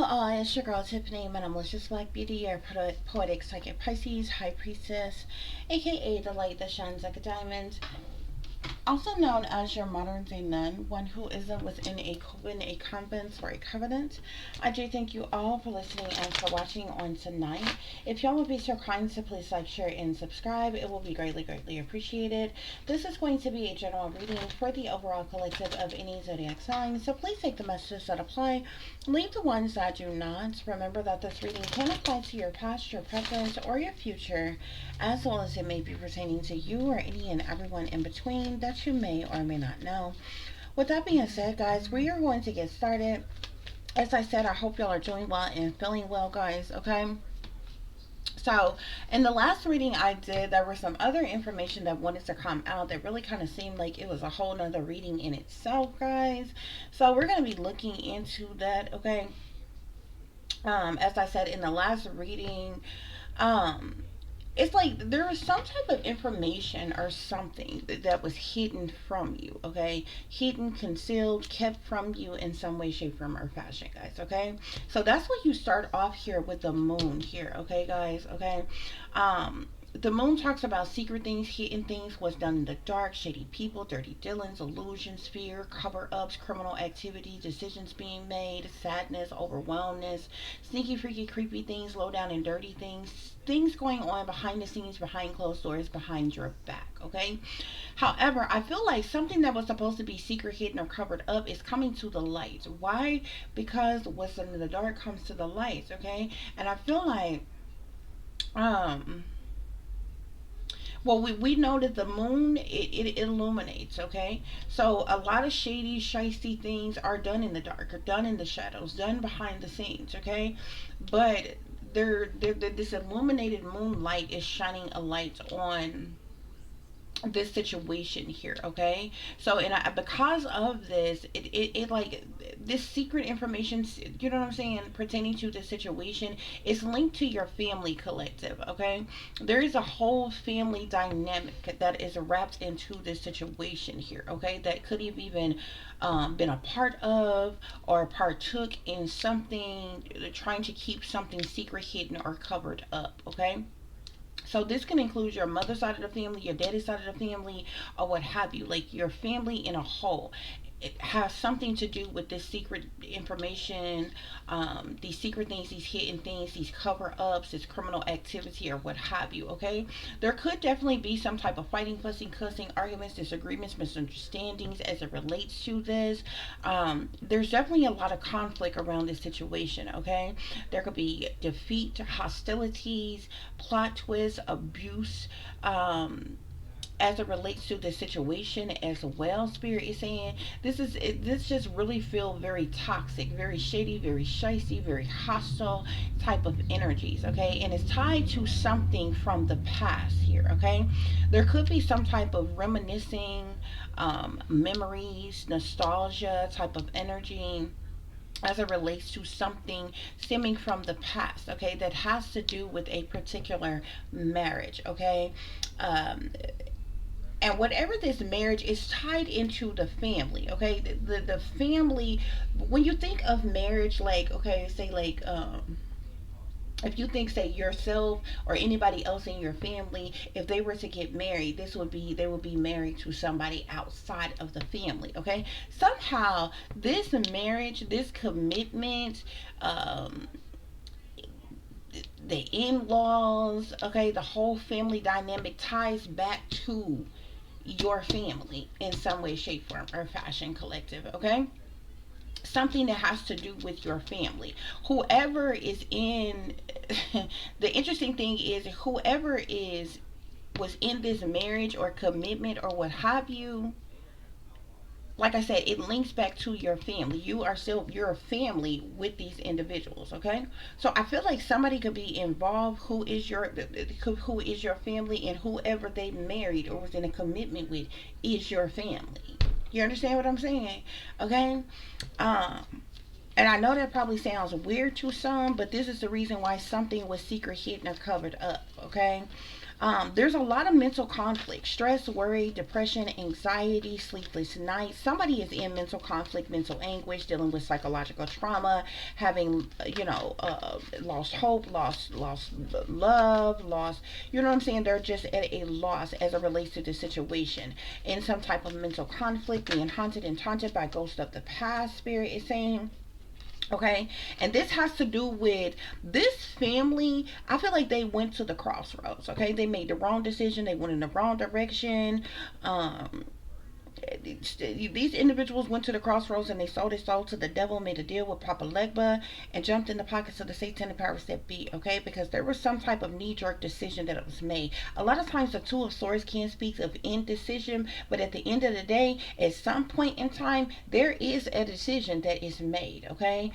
all, it's your girl Tiffany, my malicious black beauty, your poetic psychic Pisces, high priestess, aka the light that shines like a diamond, also known as your modern day nun, one who isn't within a coven, a convent, or a covenant. I do thank you all for listening and for watching on tonight. If y'all would be so kind to please like, share, and subscribe, it will be greatly, greatly appreciated. This is going to be a general reading for the overall collective of any zodiac sign, so please take the messages that apply, leave the ones that do not. Remember that this reading can apply to your past, your present, or your future, as well as it may be pertaining to you or any and everyone in between that you may or may not know. With that being said, guys, we are going to get started. As I said, I hope y'all are doing well and feeling well, guys, okay? So, in the last reading I did, there was some other information that wanted to come out that really kind of seemed like it was a whole nother reading in itself, guys. So, we're going to be looking into that, okay? As I said in the last reading, um, it's like there was some type of information or something that was hidden from you, okay? Hidden, concealed, kept from you in some way, shape, form, or fashion, guys, okay? So that's what you start off here with the moon here, okay, guys, okay? The moon talks about secret things, hidden things, what's done in the dark, shady people, dirty dealings, illusions, fear, cover ups, criminal activity, decisions being made, sadness, overwhelmness, sneaky, freaky, creepy things, low down and dirty things, things going on behind the scenes, behind closed doors, behind your back, okay? However, I feel like something that was supposed to be secret, hidden, or covered up is coming to the light. Why? Because what's in the dark comes to the light, okay? And I feel like, um, well, we know that the moon, it illuminates, okay? So a lot of shady, shisty things are done in the dark, are done in the shadows, done behind the scenes, okay? But this illuminated moonlight is shining a light on this situation here, okay? So and because of this, it like this secret information, you know what I'm saying, pertaining to the situation is linked to your family collective, okay? There is a whole family dynamic that is wrapped into this situation here, okay? That could have even been a part of or partook in something, trying to keep something secret, hidden, or covered up, okay? So this can include your mother's side of the family, your daddy's side of the family, or what have you, like your family in a whole. It has something to do with this secret information, these secret things, these hidden things, these cover ups, this criminal activity, or what have you, okay? There could definitely be some type of fighting, fussing, cussing, arguments, disagreements, misunderstandings as it relates to this. There's definitely a lot of conflict around this situation, okay? There could be defeat, hostilities, plot twists, abuse, as it relates to the situation as well. Spirit is saying this just really feel very toxic, very shady, very shisty, very hostile type of energies, okay? And it's tied to something from the past here, okay? There could be some type of reminiscing, memories, nostalgia type of energy as it relates to something stemming from the past, okay, that has to do with a particular marriage, okay? um, and whatever this marriage is tied into the family, okay? The family, when you think of marriage, like, okay, say like, if you think, say, yourself or anybody else in your family, if they were to get married, this would be, they would be married to somebody outside of the family, okay? Somehow this marriage, this commitment, um the in-laws, okay, the whole family dynamic ties back to your family in some way, shape, form, or fashion, collective, okay? Something that has to do with your family. Whoever is in the interesting thing is whoever is was in this marriage or commitment or what have you, like I said, it links back to your family. You are still your family with these individuals, okay? So I feel like somebody could be involved who is your family, and whoever they married or was in a commitment with is your family. You understand what I'm saying? Okay? Um and I know that probably sounds weird to some, but this is the reason why something was secret, hidden, or covered up, okay? There's a lot of mental conflict, stress, worry, depression, anxiety, sleepless nights. Somebody is in mental conflict, mental anguish, dealing with psychological trauma, having, lost hope, lost love, lost, you know what I'm saying? They're just at a loss as it relates to the situation. In some type of mental conflict, being haunted and taunted by ghosts of the past, spirit is saying. Okay, and this has to do with this family. I feel like they went to the crossroads. Okay, they made the wrong decision, they went in the wrong direction. um these individuals went to the crossroads and they sold their soul to the devil, made a deal with Papa Legba, and jumped in the pockets of the satanic powers that be, okay? Because there was some type of knee jerk decision that was made. A lot of times, the Two of Swords can speak of indecision, but at the end of the day, at some point in time, there is a decision that is made, okay?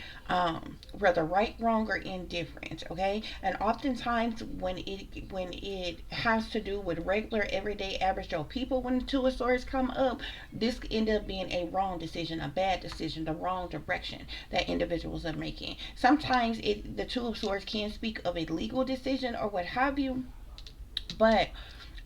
Whether right, wrong, or indifferent, okay? And oftentimes, when it has to do with regular, everyday, average Joe people, when the Two of Swords come up, this end up being a wrong decision, a bad decision, the wrong direction that individuals are making. Sometimes the Two of Swords can speak of a legal decision or what have you, but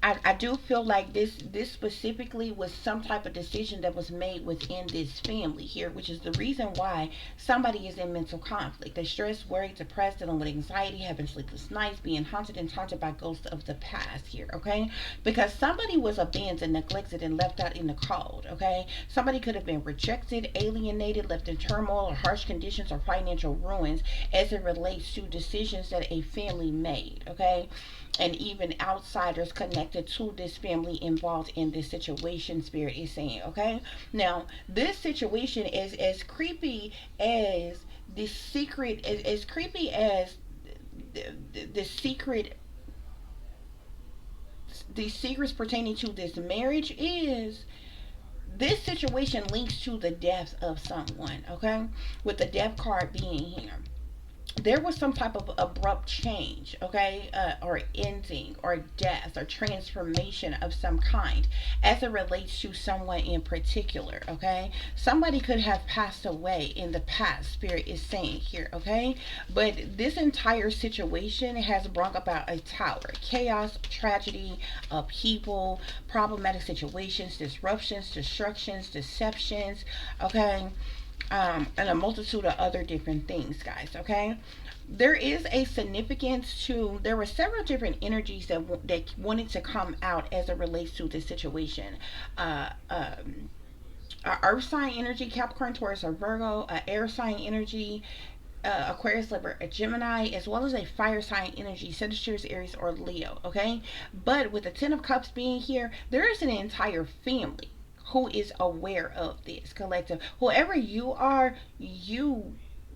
I do feel like this specifically was some type of decision that was made within this family here, which is the reason why somebody is in mental conflict. They're stressed, worried, depressed, dealing with anxiety, having sleepless nights, being haunted and taunted by ghosts of the past here, okay? Because somebody was abandoned, neglected, and left out in the cold, okay? Somebody could have been rejected, alienated, left in turmoil or harsh conditions or financial ruins as it relates to decisions that a family made, okay? And even outsiders connected to this family involved in this situation, spirit is saying, okay? Now this situation is as creepy as the secret, as creepy as the secret, the secrets pertaining to this marriage is. This situation links to the death of someone, okay? With the death card being here, there was some type of abrupt change, okay, or ending, or death, or transformation of some kind as it relates to someone in particular, okay? Somebody could have passed away in the past, spirit is saying here, okay? But this entire situation has brought about a tower, chaos, tragedy, upheaval, problematic situations, disruptions, destructions, deceptions, okay? And a multitude of other different things, guys, okay? There is a significance to, there were several different energies that wanted to come out as it relates to this situation. uh, um, Earth sign energy, Capricorn, Taurus, or Virgo, air sign energy, Aquarius, Libra, a Gemini, as well as a fire sign energy, Sagittarius, Aries, or Leo, okay? But with the Ten of Cups being here, there is an entire family who is aware of this collective. Whoever you are, you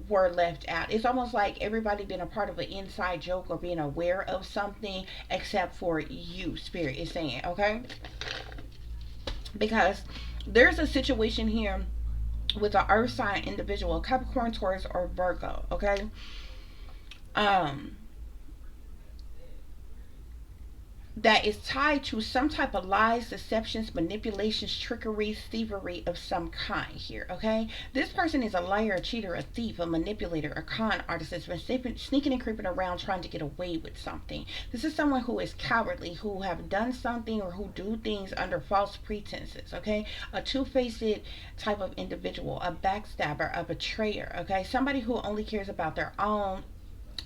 were left out. It's almost like everybody being a part of an inside joke or being aware of something except for you, spirit is saying, okay? Because there's a situation here with an earth sign individual, Capricorn, Taurus, or Virgo, okay? Um, that is tied to some type of lies, deceptions, manipulations, trickery, thievery of some kind here, okay? This person is a liar, a cheater, a thief, a manipulator, a con artist that's been sneaking and creeping around trying to get away with something. This is someone who is cowardly, who have done something or who do things under false pretenses, okay? A two-faced type of individual, a backstabber, a betrayer, okay? Somebody who only cares about their own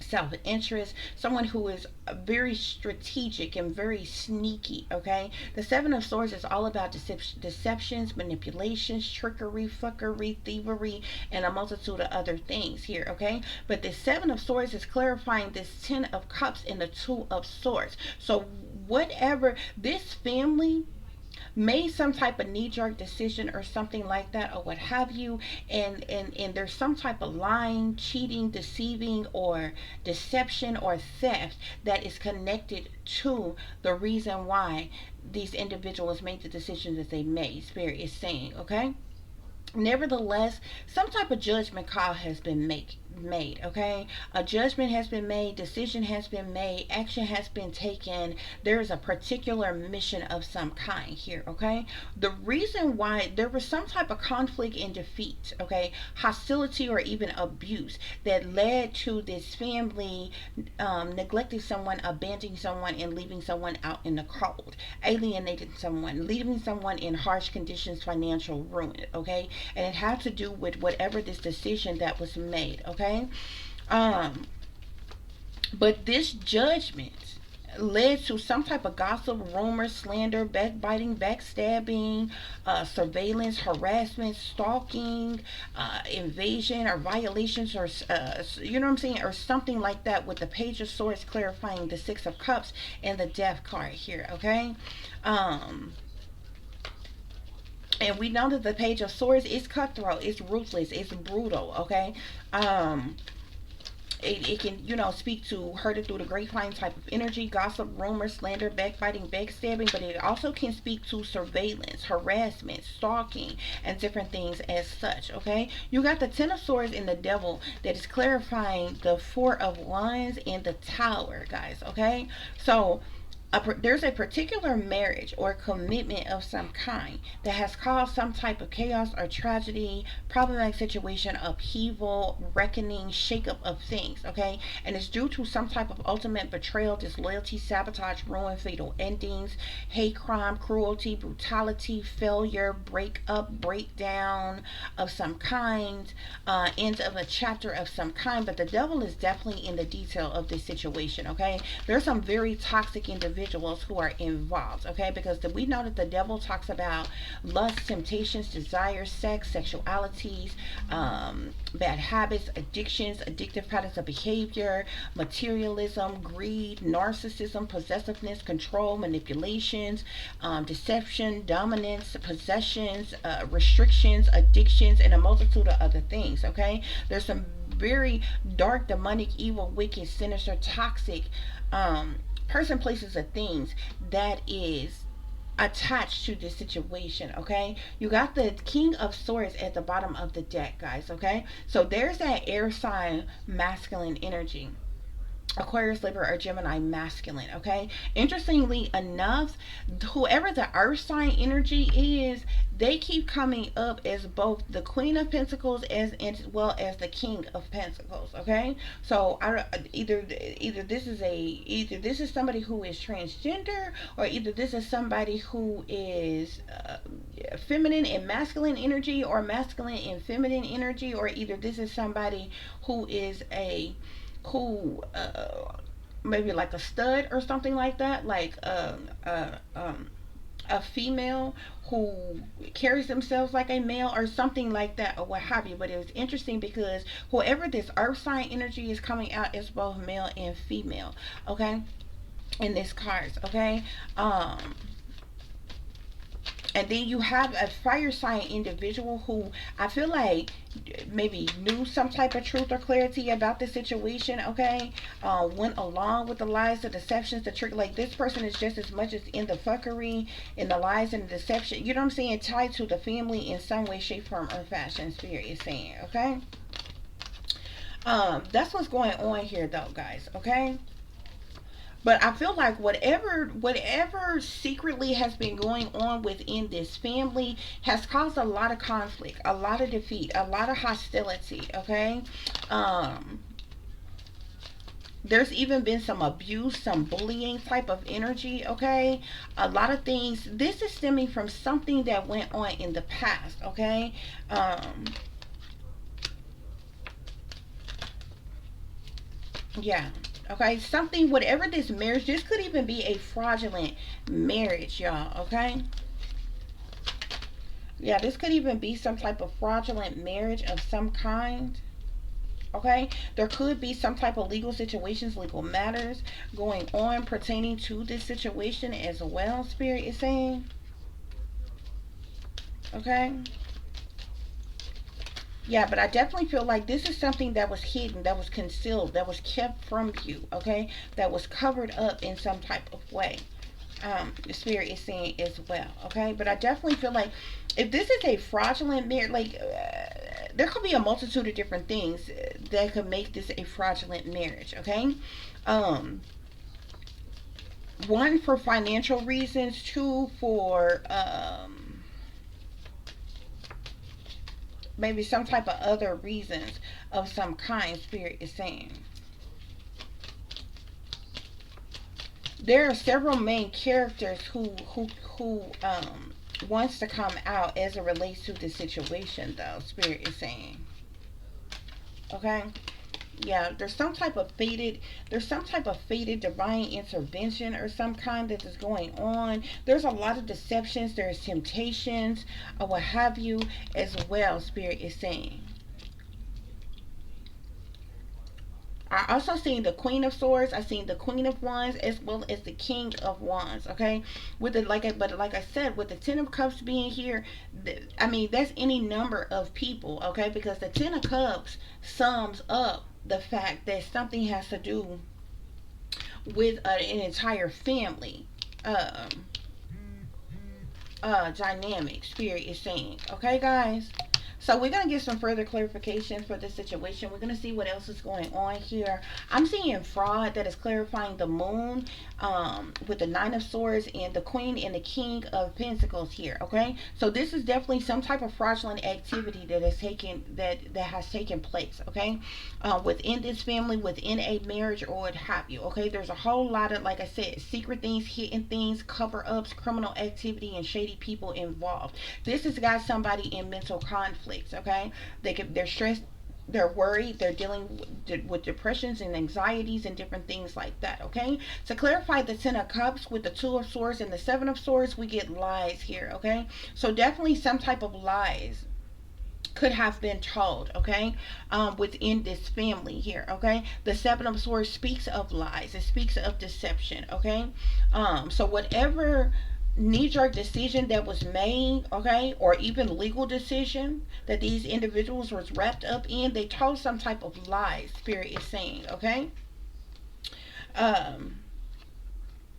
self-interest, someone who is very strategic and very sneaky, okay? The Seven of Swords is all about deceptions, manipulations, trickery, fuckery, thievery, and a multitude of other things here, okay? But the Seven of Swords is clarifying this Ten of Cups and the Two of Swords. So whatever this family made some type of knee-jerk decision or something like that or what have you, and there's some type of lying, cheating, deceiving, or deception or theft that is connected to the reason why these individuals made the decisions that they made, spirit is saying, okay? Nevertheless, some type of judgment call has been made, okay? A judgment has been made, decision has been made, action has been taken. There is a particular mission of some kind here, okay? The reason why there was some type of conflict and defeat, okay, hostility or even abuse that led to this family neglecting someone, abandoning someone, and leaving someone out in the cold, alienating someone, leaving someone in harsh conditions, financial ruin, okay? And it had to do with whatever this decision that was made, okay? Um, but this judgment led to some type of gossip, rumor, slander, backbiting, backstabbing, surveillance, harassment, stalking, invasion, or violations, or you know what I'm saying, or something like that. With the Page of Swords clarifying the Six of Cups and the Death card here. Okay. And we know that the Page of Swords is cutthroat, it's ruthless, it's brutal. Okay. Um, it can, speak to herded through the grapevine type of energy, gossip, rumor, slander, backbiting, backstabbing, but it also can speak to surveillance, harassment, stalking, and different things as such, okay? You got the Ten of Swords and the Devil that is clarifying the Four of Wands and the Tower, guys, okay? So, there's a particular marriage or commitment of some kind that has caused some type of chaos or tragedy, problematic situation, upheaval, reckoning, shakeup of things, okay? And it's due to some type of ultimate betrayal, disloyalty, sabotage, ruin, fatal endings, hate crime, cruelty, brutality, failure, breakup, breakdown of some kind, end of a chapter of some kind. But the devil is definitely in the detail of this situation, okay? There's some very toxic individuals who are involved, okay? Because we know that the devil talks about lust, temptations, desires, sex, sexualities, bad habits, addictions, addictive patterns of behavior, materialism, greed, narcissism, possessiveness, control, manipulations, deception, dominance, possessions, restrictions, addictions, and a multitude of other things, okay? There's some very dark, demonic, evil, wicked, sinister, toxic person, places, or things that is attached to this situation, okay? You got the King of Swords at the bottom of the deck, guys, okay? So there's that air sign masculine energy. Aquarius, Libra, or Gemini masculine, okay? Interestingly enough, whoever the earth sign energy is, they keep coming up as both the Queen of Pentacles as well as the King of Pentacles, okay? So either this is somebody who is transgender, or either this is somebody who is feminine and masculine energy, or masculine and feminine energy, or either this is somebody who is maybe like a stud or something like that, like a female who carries themselves like a male or something like that, or what have you. But it was interesting because whoever this earth sign energy is coming out is both male and female, okay, in this cards, okay. And then you have a fire sign individual who I feel like maybe knew some type of truth or clarity about the situation, okay? Went along with the lies, the deceptions, the trick. Like, this person is just as much as in the fuckery, in the lies and the deception, you know what I'm saying, tied to the family in some way, shape, form, or fashion, spirit is saying, okay? That's what's going on here, though, guys, okay? But I feel like whatever secretly has been going on within this family has caused a lot of conflict, a lot of defeat, a lot of hostility, okay? There's even been some abuse, some bullying type of energy, okay? A lot of things. This is stemming from something that went on in the past, okay? Yeah. Okay, something, whatever this marriage, this could even be a fraudulent marriage, y'all, okay? Yeah, this could even be some type of fraudulent marriage of some kind, okay? There could be some type of legal situations, legal matters going on pertaining to this situation as well, Spirit is saying, okay? Yeah, but I definitely feel like this is something that was hidden, that was concealed, that was kept from you, okay? That was covered up in some type of way, The spirit is saying as well. Okay, but I definitely feel like if this is a fraudulent marriage, like there could be a multitude of different things that could make this a fraudulent marriage. Okay, um, one for financial reasons, two for maybe some type of other reasons of some kind. Spirit is saying there are several main characters who wants to come out as it relates to the situation, though. Spirit is saying, okay. Yeah, there's some type of fated divine intervention or some kind that is going on. There's a lot of deceptions, there's temptations or what have you as well. Spirit is saying, I also seen the Queen of Swords. I seen the Queen of Wands as well as the King of Wands. Okay, with the but like I said, with the Ten of Cups being here, I mean that's any number of people. Okay, because the Ten of Cups sums up the fact that something has to do with an entire family. Um, Dynamic. Spirit is saying. Okay, guys. So we're gonna get some further clarification for this situation. We're gonna see what else is going on here. I'm seeing fraud that is clarifying the moon with the Nine of Swords and the Queen and the King of Pentacles here. Okay, so this is definitely some type of fraudulent activity that has taken place. Okay, within this family, within a marriage, or what have you. Okay, there's a whole lot of, like I said, secret things, hidden things, cover ups, criminal activity, and shady people involved. This has got somebody in mental conflicts. Okay, they're stressed, they're worried, they're dealing with depressions and anxieties and different things like that. Okay, to clarify the Ten of Cups with the Two of Swords and the Seven of Swords, we get lies here. Okay, so definitely some type of lies could have been told. Okay, within this family here. Okay, the Seven of Swords speaks of lies, it speaks of deception. Okay, so whatever knee-jerk decision that was made, okay, or even legal decision that these individuals was wrapped up in, they told some type of lie. Spirit is saying. Okay, um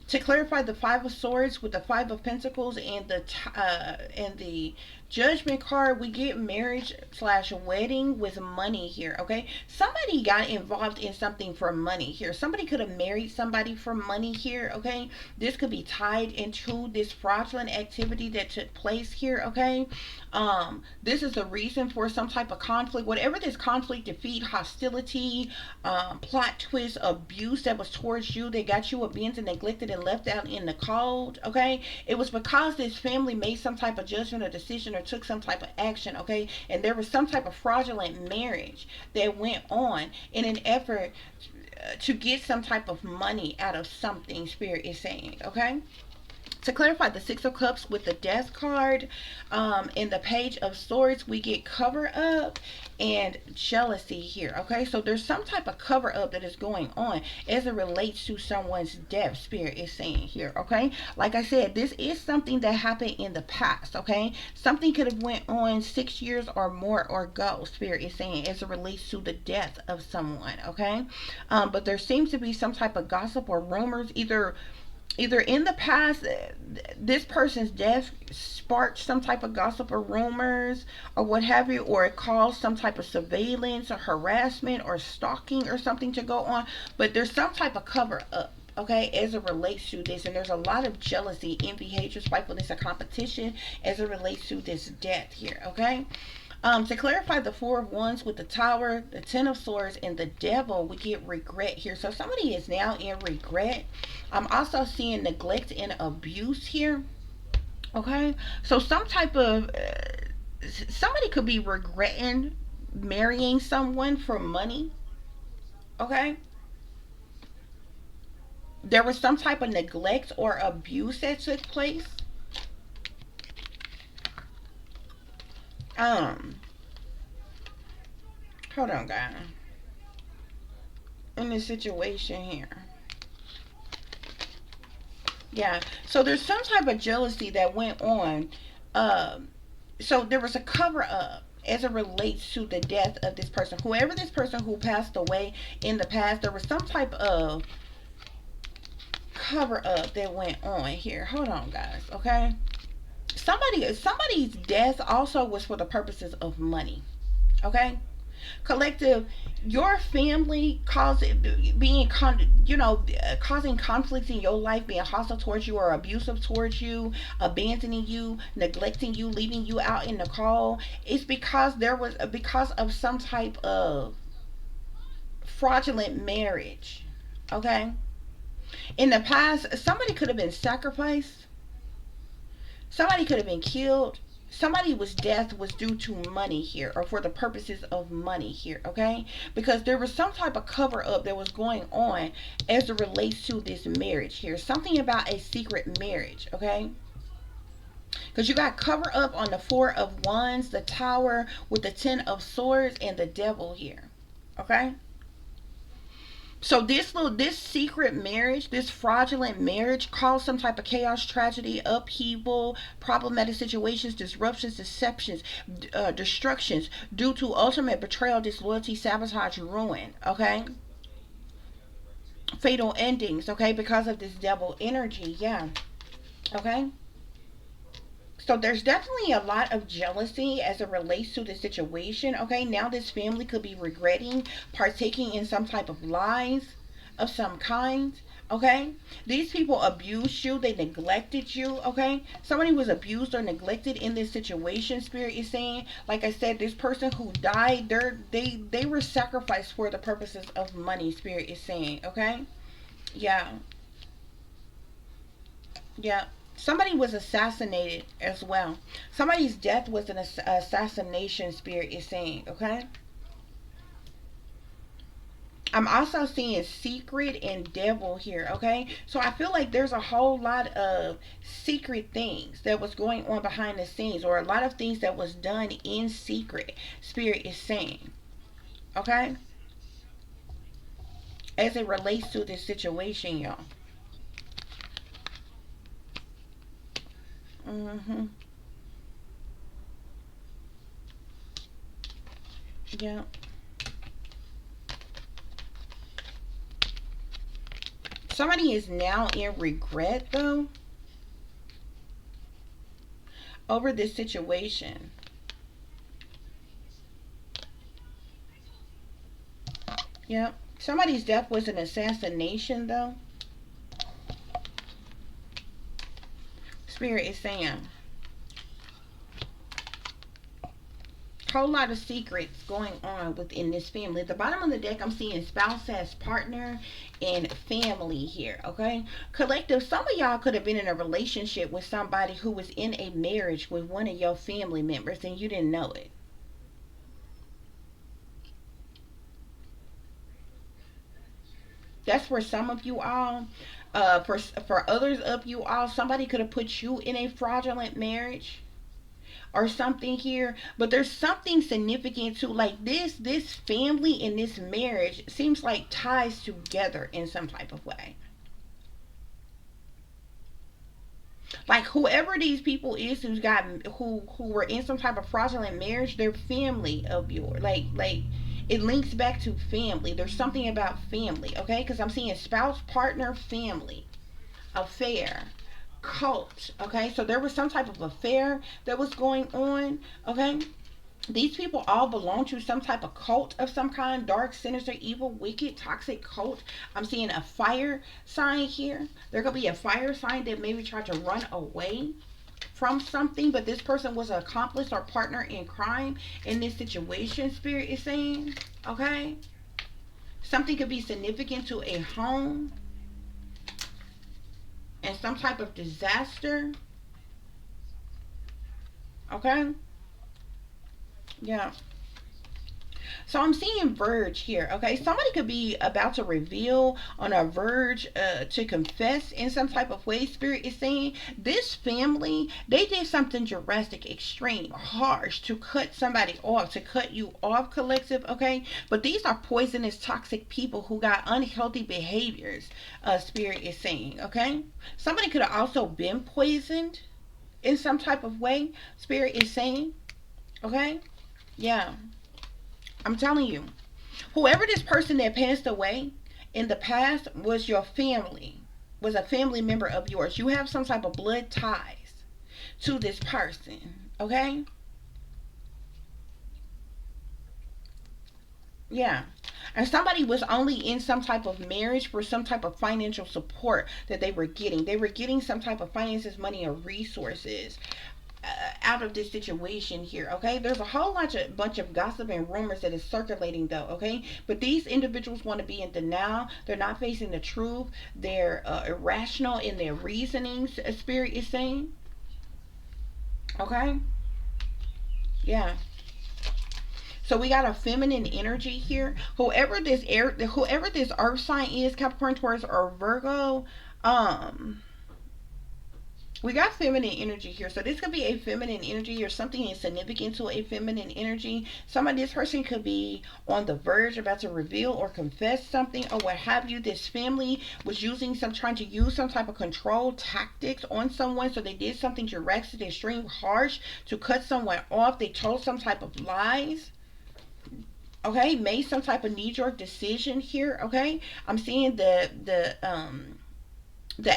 to clarify the Five of Swords with the Five of Pentacles and the Judgment card, we get marriage slash wedding with money here. Okay, somebody got involved in something for money here. Somebody could have married somebody for money here. Okay, this could be tied into this fraudulent activity that took place here. Okay, this is the reason for some type of conflict, whatever this conflict, defeat, hostility, plot twist, abuse that was towards you, they got you abandoned, neglected, and left out in the cold. Okay, it was because this family made some type of judgment or decision or took some type of action. Okay, and there was some type of fraudulent marriage that went on in an effort to get some type of money out of something. Spirit is saying. Okay, to clarify the Six of Cups with the Death card, in the Page of Swords, we get cover up and jealousy here. Okay, so there's some type of cover up that is going on as it relates to someone's death. Spirit is saying here. Okay, like I said, this is something that happened in the past. Okay, something could have went on 6 years or more ago. Spirit is saying as it relates to the death of someone. Okay, but there seems to be some type of gossip or rumors, either in the past this person's death sparked some type of gossip or rumors or what have you, or it caused some type of surveillance or harassment or stalking or something to go on, but there's some type of cover up. Okay, as it relates to this, and there's a lot of jealousy, envy, hatred, spitefulness, and competition as it relates to this death here. Okay, to clarify the Four of Wands with the Tower, the Ten of Swords, and the Devil, we get regret here. So somebody is now in regret. I'm also seeing neglect and abuse here. Okay, so some type of somebody could be regretting marrying someone for money. Okay, there was some type of neglect or abuse that took place. Um, Hold on, guys. In this situation here. Yeah. So there's some type of jealousy that went on. So there was a cover up as it relates to the death of this person. Whoever this person who passed away in the past, there was some type of cover up that went on here. Hold on, guys. Okay. Somebody's death also was for the purposes of money. Okay. Collective, your family causing conflicts in your life, being hostile towards you or abusive towards you, abandoning you, neglecting you, leaving you out in the cold. It's because of some type of fraudulent marriage. Okay. In the past, somebody could have been sacrificed, somebody could have been killed, somebody was death was due to money here, or for the purposes of money here. Okay, because there was some type of cover up that was going on as it relates to this marriage here, something about a secret marriage. Okay, because you got cover up on the Four of Wands, the Tower with the Ten of Swords, and the Devil here. Okay, so this secret marriage, this fraudulent marriage caused some type of chaos, tragedy, upheaval, problematic situations, disruptions, deceptions, destructions due to ultimate betrayal, disloyalty, sabotage, ruin. Okay, fatal endings. Okay, because of this devil energy. Yeah. Okay. So there's definitely a lot of jealousy as it relates to the situation. Okay, now this family could be regretting partaking in some type of lies of some kind. Okay, these people abused you, they neglected you. Okay, somebody was abused or neglected in this situation. Spirit is saying, like I said, this person who died, they were sacrificed for the purposes of money. Spirit is saying, okay, yeah, yeah. Somebody was assassinated as well. Somebody's death was an assassination, spirit is saying, okay? I'm also seeing secret and devil here, okay? So I feel like there's a whole lot of secret things that was going on behind the scenes, or a lot of things that was done in secret, spirit is saying, okay? As it relates to this situation, y'all. Mm-hmm. Yeah. Somebody is now in regret, though, over this situation. Yeah. Somebody's death was an assassination, though. Spirit is saying whole lot of secrets going on within this family. At the bottom of the deck, I'm seeing spouse as partner and family here. Okay, collective. Some of y'all could have been in a relationship with somebody who was in a marriage with one of your family members and you didn't know it. That's for some of you all. For others of you all, somebody could have put you in a fraudulent marriage or something here. But there's something significant to, like, this family and this marriage seems like ties together in some type of way. Like whoever these people is who were in some type of fraudulent marriage, they're family of yours. Like it links back to family. There's something about family, okay? Because I'm seeing spouse, partner, family, affair, cult. Okay, so there was some type of affair that was going on. Okay, these people all belong to some type of cult of some kind, dark, sinister, evil, wicked, toxic cult. I'm seeing a fire sign here. There could be a fire sign that maybe tried to run away from something, but this person was an accomplice or partner in crime in this situation, spirit is saying. Okay, something could be significant to a home and some type of disaster. Okay, yeah. So I'm seeing verge here. Okay, somebody could be about to reveal, on a verge to confess in some type of way. Spirit is saying this family, they did something drastic, extreme, harsh to cut somebody off, to cut you off, collective. Okay, but these are poisonous, toxic people who got unhealthy behaviors. Spirit is saying. Okay, somebody could have also been poisoned in some type of way. Spirit is saying. Okay, yeah. I'm telling you, whoever this person that passed away in the past was your family. was a family member of yours. You have some type of blood ties to this person, okay? Yeah. And somebody was only in some type of marriage for some type of financial support that they were getting. They were getting some type of finances, money, or resources out of this situation here, okay? There's a whole bunch of gossip and rumors that is circulating though, okay? But these individuals want to be in denial. They're not facing the truth. They're irrational in their reasonings, spirit is saying, okay? Yeah. So we got a feminine energy here. Whoever this earth sign is, Capricorn, Taurus, or Virgo, um, we got feminine energy here. So this could be a feminine energy or something insignificant to a feminine energy. This person could be on the verge about to reveal or confess something or what have you. This family was trying to use some type of control tactics on someone. So they did something drastic, extreme, harsh to cut someone off. They told some type of lies, okay, made some type of knee-jerk decision here, okay. I'm seeing the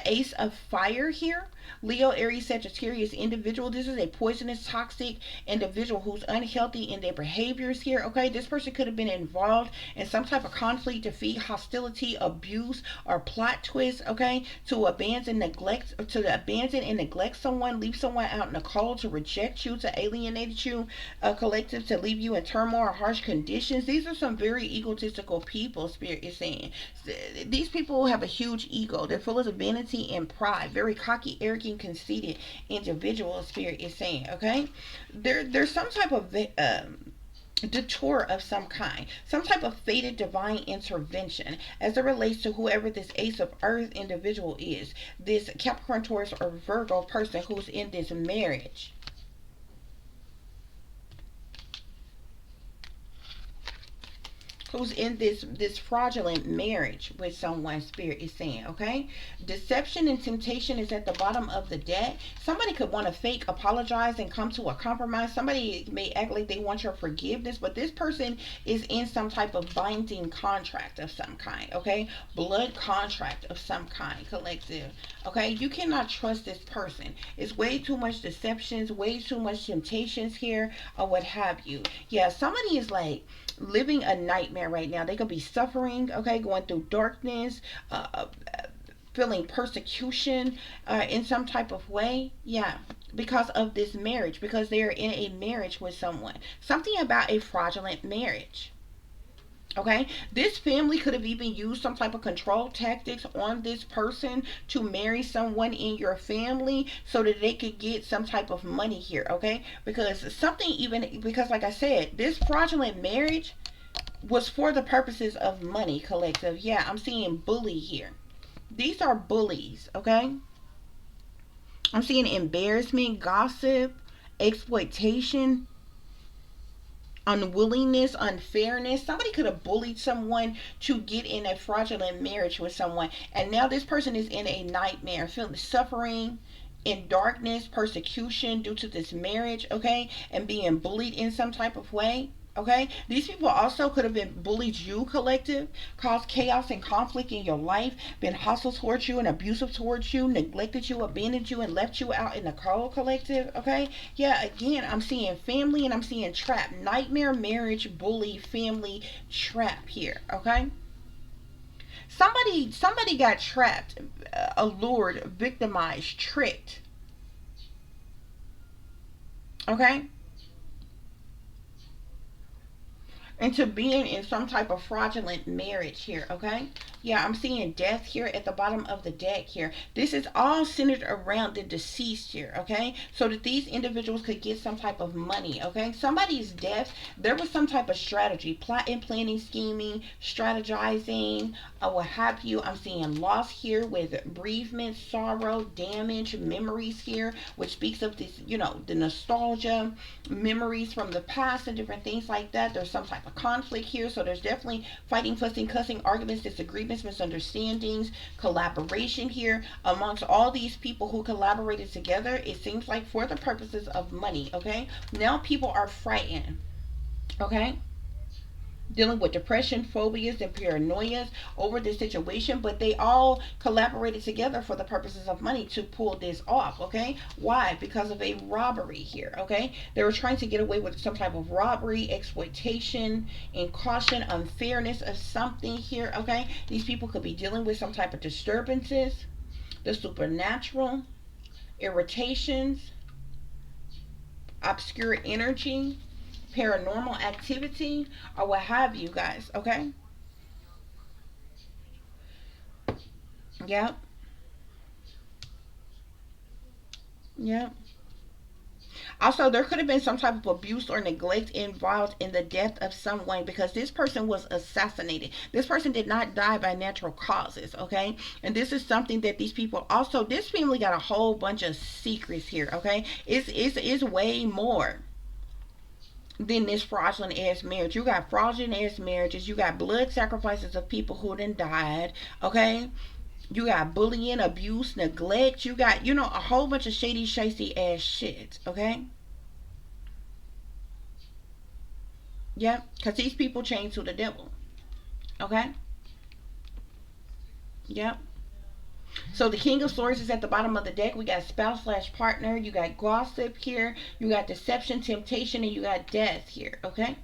ace of fire here. Leo, Aries, Sagittarius individual. This is a poisonous, toxic individual who's unhealthy in their behaviors here, okay. This person could have been involved in some type of conflict, defeat, hostility, abuse, or plot twist, okay, to abandon and neglect someone, leave someone out in the cold, to reject you, to alienate you, a collective, to leave you in turmoil or harsh conditions. These are some very egotistical people, spirit is saying. These people have a huge ego. They're full of vanity and pride, very cocky, arrogant, conceited individual, spirit is saying, okay. There's some type of detour of some kind, some type of fated divine intervention as it relates to whoever this ace of earth individual is, this Capricorn, Taurus, or Virgo person who's in this marriage. Who's in this fraudulent marriage with someone, spirit is saying, okay. Deception and temptation is at the bottom of the deck. Somebody could want to fake apologize and come to a compromise. Somebody may act like they want your forgiveness, but this person is in some type of binding contract of some kind, okay. Blood contract of some kind, collective, okay. You cannot trust this person. It's way too much deceptions, way too much temptations here, or what have you. Yeah, somebody is like living a nightmare right now. They could be suffering, okay, going through darkness, feeling persecution in some type of way. Yeah, because of this marriage, because they're in a marriage with someone. Something about a fraudulent marriage. Okay, this family could have even used some type of control tactics on this person to marry someone in your family so that they could get some type of money here, okay? Because like I said, this fraudulent marriage was for the purposes of money, collective. Yeah, I'm seeing bully here. These are bullies, okay? I'm seeing embarrassment, gossip, exploitation, unwillingness, unfairness. Somebody could have bullied someone to get in a fraudulent marriage with someone, and now this person is in a nightmare, feeling suffering in darkness, persecution due to this marriage, okay, and being bullied in some type of way. Okay, these people also could have been bullied you, collective, caused chaos and conflict in your life, been hostile towards you and abusive towards you, neglected you, abandoned you, and left you out in the cold, collective. Okay, yeah, again, I'm seeing family and I'm seeing trap, nightmare, marriage, bully, family, trap here. Okay, somebody got trapped, allured, victimized, tricked. Okay, into being in some type of fraudulent marriage here, okay? Yeah, I'm seeing death here at the bottom of the deck here. This is all centered around the deceased here, okay? So that these individuals could get some type of money, okay? Somebody's death, there was some type of strategy, plotting, planning, scheming, strategizing, what have you. I'm seeing loss here with bereavement, sorrow, damage, memories here, which speaks of this, the nostalgia, memories from the past and different things like that. There's some type of conflict here, so there's definitely fighting, fussing, cussing, arguments, disagreements, misunderstandings, collaboration here amongst all these people who collaborated together. It seems like for the purposes of money, okay? Now people are frightened, okay? dealing with depression, phobias, and paranoias over this situation, but they all collaborated together for the purposes of money to pull this off. Okay, why? Because of a robbery here. Okay, they were trying to get away with some type of robbery, exploitation, and caution, unfairness of something here. Okay, these people could be dealing with some type of disturbances, the supernatural, irritations, obscure energy, paranormal activity, or what have you guys. Okay, yep, yep. Also, there could have been some type of abuse or neglect involved in the death of someone, because this person was assassinated. This person did not die by natural causes, okay? And this is something that these people also, this family got a whole bunch of secrets here, okay? It's way more than this fraudulent ass marriage. You got fraudulent ass marriages, you got blood sacrifices of people who then died, okay? You got bullying, abuse, neglect. You got, a whole bunch of shady, shady ass shit. Okay? Yep. Because these people chained to the devil. Okay? Yep. So the King of Swords is at the bottom of the deck. We got spouse slash partner. You got gossip here. You got deception, temptation, and you got death here. Okay?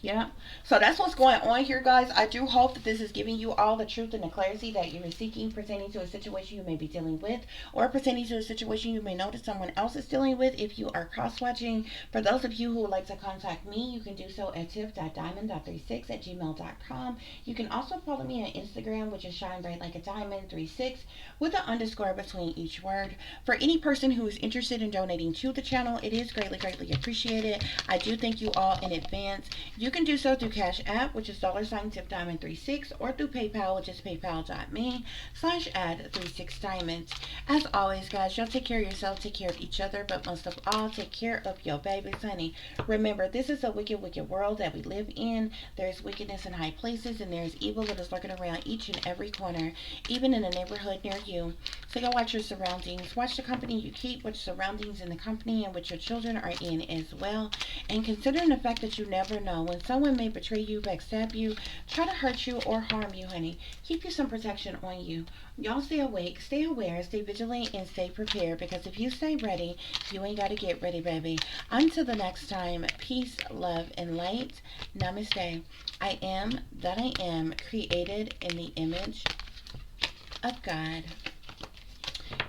Yeah. So that's what's going on here, guys. I do hope that this is giving you all the truth and the clarity that you're seeking pertaining to a situation you may be dealing with, or pertaining to a situation you may know that someone else is dealing with. If you are cross-watching, for those of you who would like to contact me, you can do so at tiff.diamond.36@gmail.com. You can also follow me on Instagram, which is shine bright like a diamond 36 with an underscore between each word. For any person who is interested in donating to the channel, it is greatly, greatly appreciated. I do thank you all in advance. You can do so through Cash App, which is $tiffdiamond36, or through PayPal, which is paypal.me/add36diamonds. As always, guys, y'all take care of yourself, take care of each other, but most of all, take care of your babies, honey. Remember, this is a wicked, wicked world that we live in. There's wickedness in high places, and there's evil that is lurking around each and every corner, even in a neighborhood near you. So y'all watch your surroundings. Watch the company you keep, watch surroundings in the company in which your children are in as well. And considering the fact that you never know when someone may betray you, backstab you, try to hurt you, or harm you, honey. Keep you some protection on you. Y'all stay awake, stay aware, stay vigilant, and stay prepared, because if you stay ready, you ain't got to get ready, baby. Until the next time, peace, love, and light. Namaste. I am that I am, created in the image of God.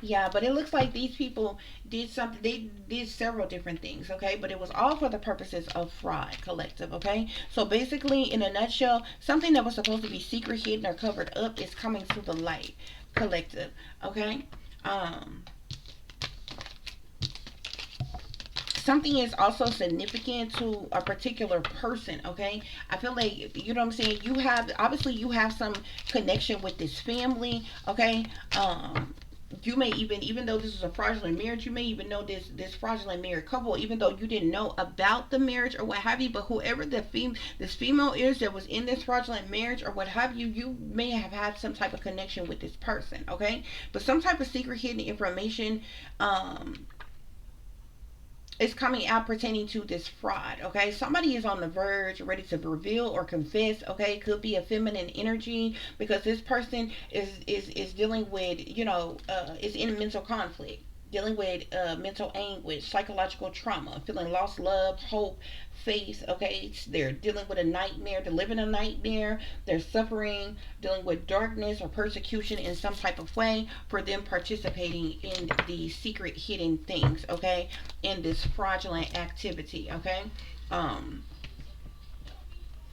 Yeah, but it looks like these people did something. They did several different things, okay? But it was all for the purposes of fraud collective, okay? So basically, in a nutshell, something that was supposed to be secret, hidden, or covered up is coming to the light collective, okay? Something is also significant to a particular person, okay? I feel like, you know what I'm saying, you have, obviously you have some connection with this family, okay? You may even though this is a fraudulent marriage, you may even know this fraudulent married couple, even though you didn't know about the marriage or what have you. But whoever this female is that was in this fraudulent marriage or what have you, you may have had some type of connection with this person, okay? But some type of secret hidden information is coming out pertaining to this fraud, okay? Somebody is on the verge, ready to reveal or confess, okay? Could be a feminine energy, because this person is dealing with, is in mental conflict, dealing with mental anguish, psychological trauma, feeling lost love, hope, faith, okay? They're dealing with a nightmare, they're living a nightmare, they're suffering, dealing with darkness or persecution in some type of way for them participating in these secret hidden things, okay? In this fraudulent activity, okay?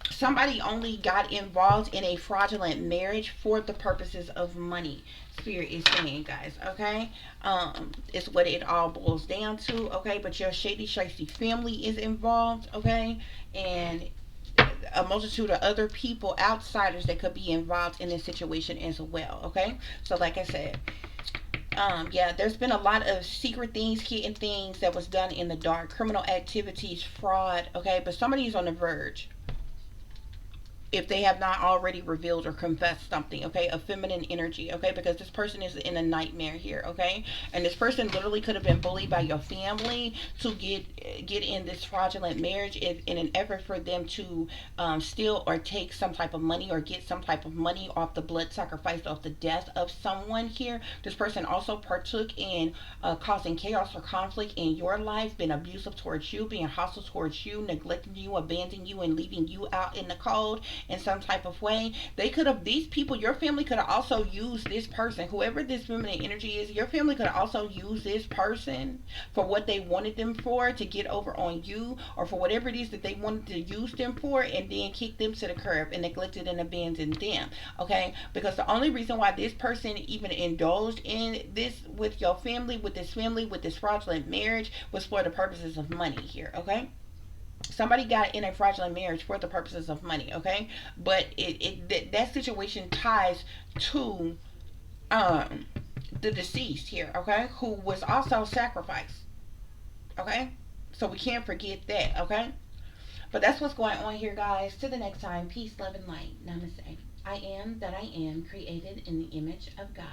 Somebody only got involved in a fraudulent marriage for the purposes of money. Spirit is saying, guys, okay? It's what it all boils down to, okay? But your shady family is involved, okay? And a multitude of other people, outsiders, that could be involved in this situation as well, okay? So like I said, yeah, there's been a lot of secret things, hidden things that was done in the dark, criminal activities, fraud, okay? But somebody's on the verge if they have not already revealed or confessed something, okay, a feminine energy, okay, because this person is in a nightmare here, okay, and this person literally could have been bullied by your family to get in this fraudulent marriage in an effort for them to steal or take some type of money or get some type of money off the blood sacrifice, off the death of someone here. This person also partook in causing chaos or conflict in your life, been abusive towards you, being hostile towards you, neglecting you, abandoning you, and leaving you out in the cold in some type of way. They could have, these people, your family could have also used this person, whoever this feminine energy is, your family could have also used this person for what they wanted them for, to get over on you, or for whatever it is that they wanted to use them for, and then kick them to the curb and neglected and abandoned them. Okay, because the only reason why this person even indulged in this with your family, with this family, with this fraudulent marriage, was for the purposes of money here. Okay, somebody got in a fraudulent marriage for the purposes of money. Okay, but that situation ties to um the deceased here. Okay, who was also sacrificed. Okay, so we can't forget that. Okay, but that's what's going on here, guys. To the next time, peace, love, and light. Namaste. I am that I am, created in the image of God.